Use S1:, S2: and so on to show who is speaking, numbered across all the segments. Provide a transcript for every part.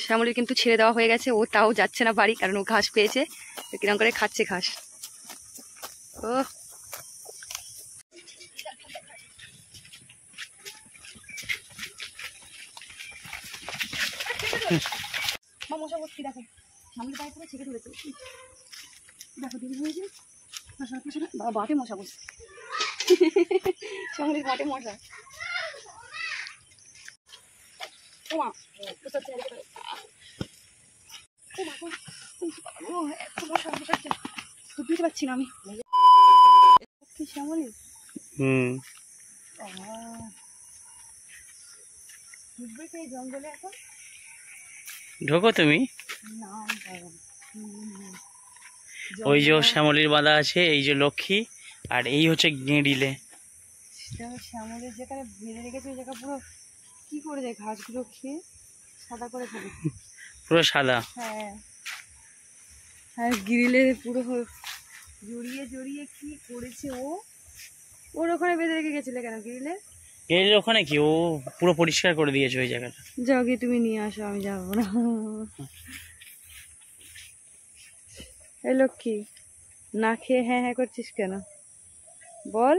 S1: শ্যামলির কিন্তু ছেড়ে দেওয়া হয়ে গেছে, ও তাও যাচ্ছে না বাড়ি, কারণ ও ঘাস পেয়েছে। কিরম করে খাচ্ছে ঘাস। ও মশা বসছি, দেখো শ্যামলি পায়ে পুরো ছেড়ে তুলেছে। দেখো দেরি হয়েছে, বাটে মশা বসছে। শ্যামলির বাটে মশা। বুঝতে পারছি না আমি। শ্যামলি জঙ্গলে এখন
S2: ঢোকো তুমি। ওই যে শ্যামলির বাঁধা আছে, এই যে লক্ষ্মী, আর এই হচ্ছে গেঁড়িলে।
S1: শ্যামলের যেখানে বেঁধে রেখেছে ওই জায়গা পুরো কি করে যায়, ঘাসগুলো খেয়ে সাদা করে ফেলে,
S2: পুরো সাদা।
S1: হ্যাঁ, আর গ্রিলে পুরো জড়িয়ে জড়িয়ে কি করেছে ও। ওর ওখানে বেঁধে রেখে গেছিলে কেন গ্রিলে?
S2: গেঁড়িলে ওখানে কি, ও পুরো পরিষ্কার করে দিয়েছে ওই জায়গাটা।
S1: যাও গিয়ে তুমি নিয়ে আসো, আমি যাবো না। এই লক্ষ্মী, না খেয়ে হ্যাঁ হ্যাঁ করছিস কেন বল?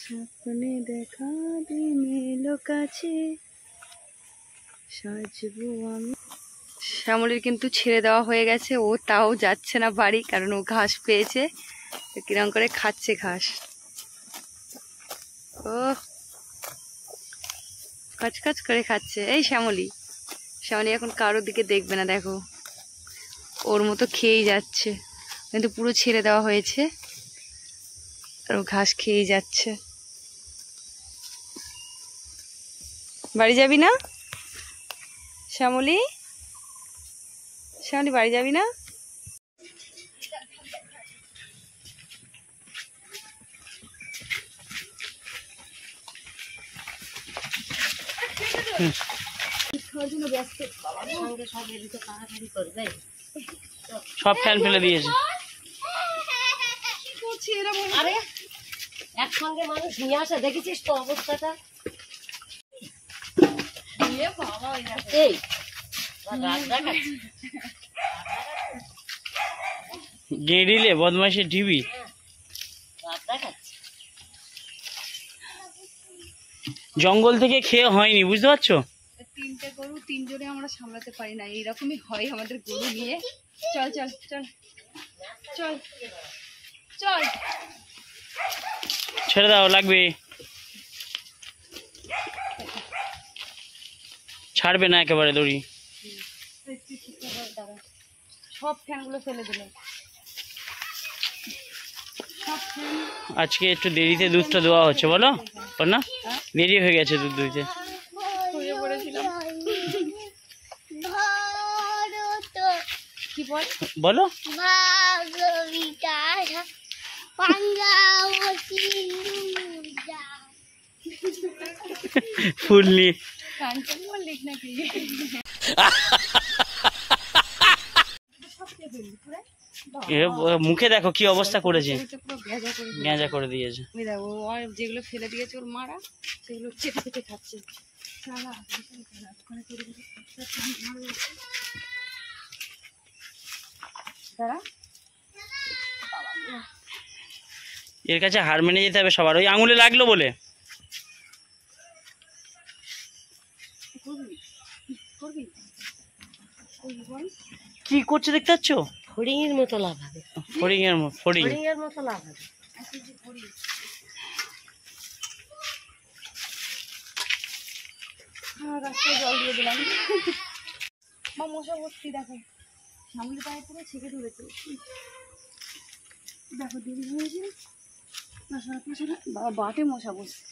S1: স্বপ্নে দেখা দিন এলো কাছে, সাজবো আমি। শ্যামলির কিন্তু ছেড়ে দেওয়া হয়ে গেছে, ও তাও যাচ্ছে না বাড়ি, কারণ ও ঘাস পেয়েছে। কিরম করে খাচ্ছে ঘাস। ও কাচ করে খাচ্ছে। এই শ্যামলি এখন কারোর দিকে দেখবে না, দেখো ওর মতো খেয়েই যাচ্ছে, কিন্তু পুরো ছেড়ে দেওয়া হয়েছে আর ও ঘাস খেয়েই যাচ্ছে। বাড়ি যাবি না শ্যামলি? বাড়ি যাবি না?
S2: সব ফ্যান ফেলে দিয়েছে।
S3: একসঙ্গে মানুষ নিয়ে আসে, দেখেছিস তো অবস্থাটা।
S2: গেঁড়িলে বদমাইশের ঢিবি। জঙ্গল থেকে খেয়ে হয়নি, বুঝতে পারছো?
S1: তিনটে গরু তিনজনে আমরা সামলাতে পারি না, এইরকমই হয় আমাদের গরু নিয়ে। চল চল চল চল চল,
S2: ছেড়ে দাও, লাগবে। ছাড়বে না একেবারে দড়ি।
S1: সব ফ্যানগুলো ফেলে দিলাম।
S2: আজকে একটু দেরিতে দুধটা দেওয়া হচ্ছে, বলো না? দেরি হয়ে গেছে দুধ দুইতে। বলো ফুল নিয়ে মুখে দেখো কি অবস্থা করেছে, গেঁজা করে দিয়েছে।
S1: যেগুলো ফেলে দিয়েছে ওর মারা, সেগুলো চেটে চেটে খাচ্ছে।
S2: এর কাছে হার মেনে যেতে হবে সবার। ওই আঙুলে লাগলো বলে কি করছে দেখতে পাচ্ছ?
S3: ফড়িংয়ের মতো লাভ হবে,
S2: ফড়িংয়ের
S3: মতো লাভ হবে।
S1: রাস্তায় জল দিয়ে দিলাম। মা মশা বসছি, দেখো শ্যামলি পায়ে পুরো ছেঁকে তুলেছে। দেখো দেরি হয়েছে, বাটে মশা বসছে।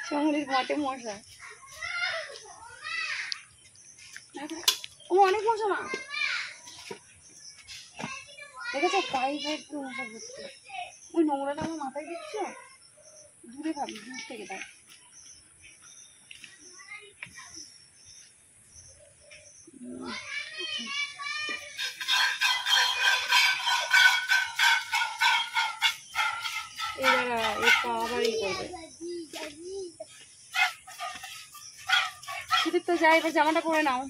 S1: শ্যামলির বাটে মশা। ও অনেক মশা না, দেখেছো পায়ে পায়ে পুরো মশা বসছে। ওই নোংরাটা আমার মাথায় দিচ্ছ, দূরে ভাবি, দূর থেকে দেয়। এবার এটা আবার এই করবে। কিছুদূর তো যাই, এবার জামাটা পরে নাও।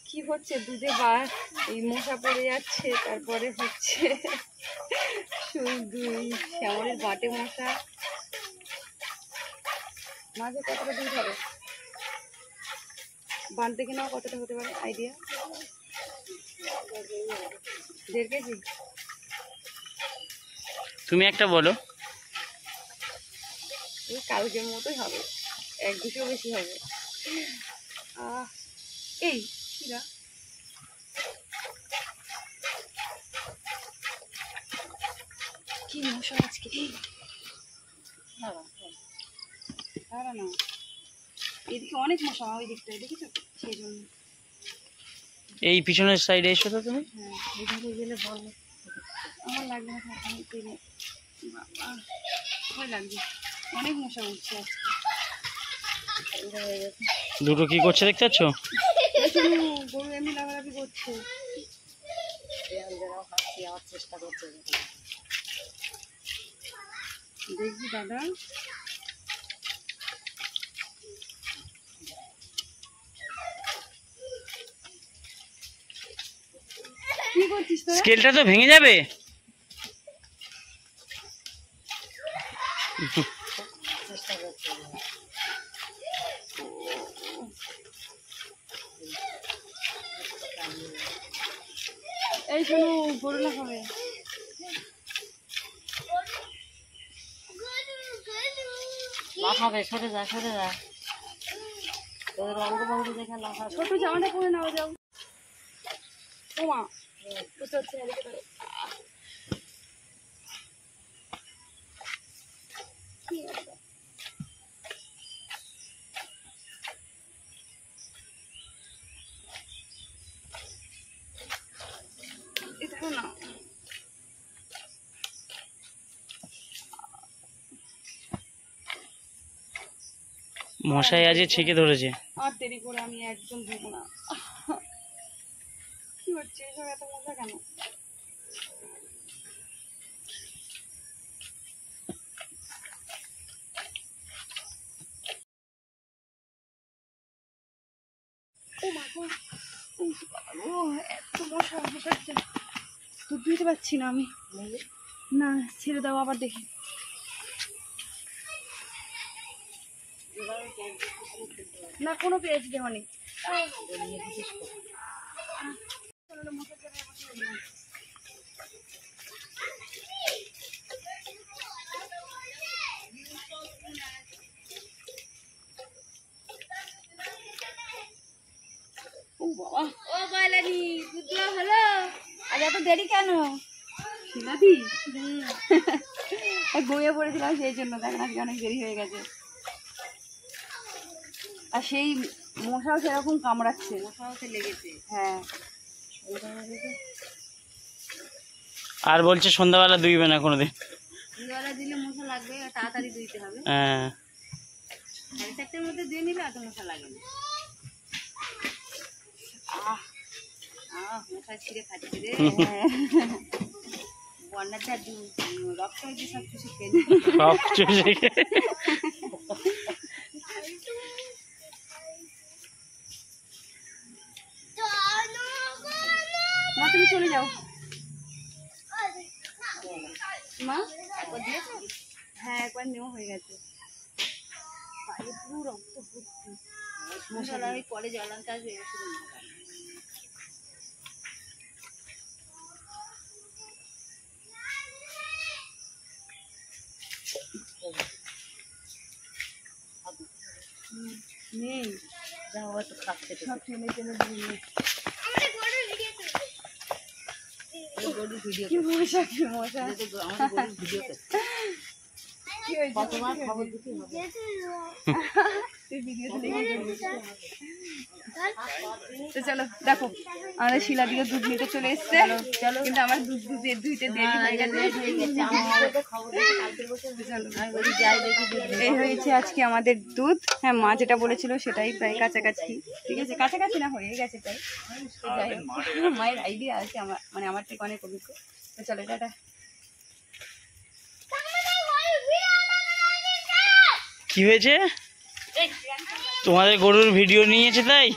S1: কি হচ্ছে দুধে বার, এই মশা পড়ে যাচ্ছে, তারপরে হচ্ছে শুধু শ্যামলের বাটে মশা। মাঝে কতটা দুধ হবে, বান থেকে নাও কতটা হতে পারে আইডিয়া? 1.5 কেজি।
S2: তুমি একটা বলো।
S1: এই কাগজের মতোই হবে, 1-2 বেশি হবে। এই কিরা কি মশা আজকে, দাঁড়া না, এদিকে অনেক মশা, ওই দিকটায় দেখেছো, সেই জন্য।
S2: এই পিছনের সাইডে এসো তো তুমি।
S1: হ্যাঁ, এদিকে গেলে ভালো। আমার লাগবে না, আমি পেরে বাবা ভয় লাগবে, অনেক মশা উঠছে আজকে।
S2: দুটো কি করছে দেখতে পাচ্ছ?
S1: গরু এমনি লাফালাফি করছে,
S3: চেষ্টা করছে।
S1: দেখবি দাদা। কি করছিস তোরা?
S2: স্কেলটা তো ভেঙে যাবে।
S3: চেষ্টা করছে।
S1: এই শোনো, গরু লাফাবে।
S3: লাফাবে, সরে যা সরে যা, তোদের অঙ্গভঙ্গি দেখে লাফাবে।
S1: ছোট জামাটা পরে নাও, যাও। ওমা বুঝতে পারছি না, এদিকে ধরো। এই ধরো না।
S2: মশাই আজ ছেঁকে ধরেছে।
S1: আর দেরি করে আমি একদম ধরবো না। কি হচ্ছে এসব, এত মজা কেন? ও মা গো, ও এত মশা, মশাচ্ছে, দুধ দিতে পারছি না আমি। না ছেড়ে দাও, আবার দেখি। না কোনো পেঁয়াজ দেওয়ানি। ও বাবা, ও বয়লানি দুধ দেওয়া হলো, আজ এত দেরি কেন? শিলাদি ঘুমিয়ে পড়েছিলাম, সেই জন্য দেখেন আজকে অনেক দেরি হয়ে গেছে। আর সেই মশাও সেরকম কামড়াচ্ছে, মশাও লেগেছে। হ্যাঁ,
S2: আর বলছে সন্ধ্যাবেলা দুইবে না কোনোদিন।
S1: দুবেলা দিলে মশা লাগবে, তাড়াতাড়ি ধুইতে হবে।
S2: হ্যাঁ,
S1: 4:30টার মধ্যে দিয়ে নিলে এত মশা লাগে না। মশা ছিঁড়ে খাচ্ছে রে। বন্যাটা রক্ত হয়েছে, সব কিছু খেয়ে
S2: সব চুষে
S1: মা তুমি চলে যাও। মা একবার দিয়েছো? হ্যাঁ একবার নেওয়া হয়ে গেছে। পায়ে পুরো রক্ত ভর্তি। মশলা ওই কলে জল আনতে আসবে, নেই
S3: যা হয়তো খাচ্ছে তো।
S1: সব টেনে টেনে দিয়ে
S3: গরুর ভিডিও
S1: কি মশা, কি মশা।
S3: আমাদের গরুর ভিডিও করছে।
S1: কি হয়েছে?
S3: কতবার খবর দিতে হবে।
S1: তুই ভিডিওতে দেখে তো চলো দেখো, আমাদের শিলা দিকে দুধ নিতে চলে এসছে। চলো, কিন্তু আমার দুধ দুইতে দেরি হয়ে গেছে। এই হয়েছে আজকে আমাদের দুধ। হ্যাঁ, মা যেটা বলেছিল সেটাই প্রায় কাছাকাছি। ঠিক আছে, কাছাকাছি না হয়ে গেছে প্রায়। যাই হোক, মায়ের আইডিয়া আছে, আমার মানে আমার থেকে অনেক অভিজ্ঞ। তো চলো টাটা।
S2: কি হয়েছে? তোমাদের গরুর ভিডিও নিয়েছে তাই?